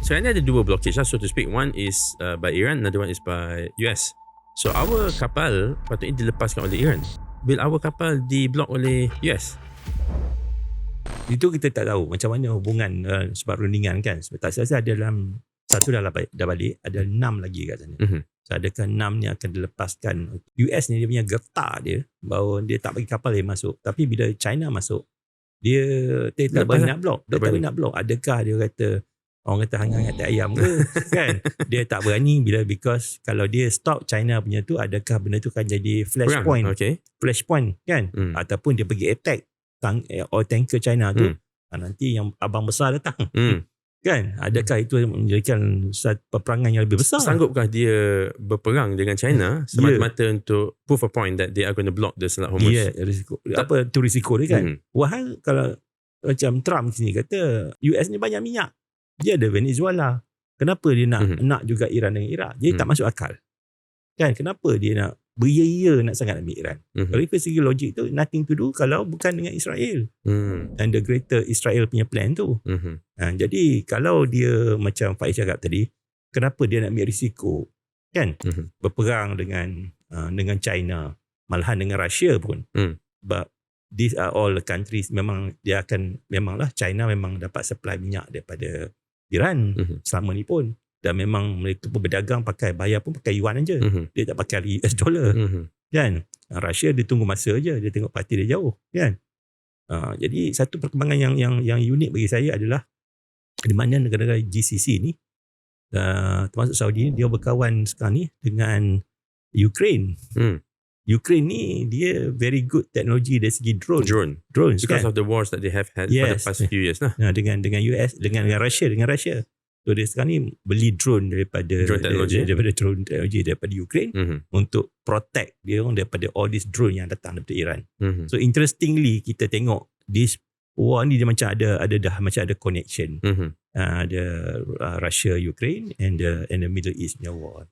sebenarnya ada dua blockage lah, so to speak. One is by Iran, another one is by US. So our kapal patutnya dilepaskan oleh Iran. Will our kapal diblok oleh US? Itu kita tak tahu macam mana hubungan sebab rundingan kan. Sebab tak salah ada dalam satu dah balik, ada 6 lagi kat sana. So adakah 6 ni akan dilepaskan? US ni dia punya getah dia bahawa dia tak bagi kapal dia masuk. Tapi bila China masuk, dia tak berani nak blok. Dia tak berani nak blok. Adakah dia kata, orang kata hangat-hangat tak ayam ke kan? Dia tak berani because kalau dia stop China punya tu, adakah benda tu akan jadi flashpoint. Flashpoint kan? Ataupun dia pergi attack oil tanker China tu, nanti yang abang besar datang. Kan? Adakah itu menjadikan peperangan yang lebih besar? Sanggupkah dia berperang dengan China semata-mata untuk prove a point that they are going to block the Selat Hormuz? Risiko. Apa tu risiko dia kan? Wahal kalau macam Trump sini kata US ni banyak minyak. Dia ada Venezuela. Kenapa dia nak juga Iran dengan Iraq? Jadi tak masuk akal. Kan? Kenapa dia nak beria nak sangat ambil Iran? Kalau dari segi logik tu, nothing to do kalau bukan dengan Israel. And the greater Israel punya plan tu. Jadi kalau dia macam Faiz cakap tadi, kenapa dia nak ambil risiko? Kan? Berperang dengan China, malahan dengan Russia pun. But these are all the countries, memang dia akan, memanglah China memang dapat supply minyak daripada Iran selama ni pun. Dan memang mereka pun berdagang bayar pun pakai yuan aja. Dia tak pakai US dollar. Kan? Russia dia tunggu masa aja, dia tengok parti dia jauh, kan? Jadi satu perkembangan yang unik bagi saya adalah di mana negara-negara GCC ni, termasuk Saudi, dia berkawan sekarang ni dengan Ukraine. Ukraine ni dia very good teknologi dari segi drones because kan? of the wars that they have had for the past few years lah. Dengan US, dengan Russia. So dia sekarang ni beli drone daripada drone teknologi daripada Ukraine untuk protect dia daripada all this drone yang datang daripada Iran. So interestingly kita tengok this war ni dia macam ada connection. Ada Russia Ukraine and the Middle East punya war.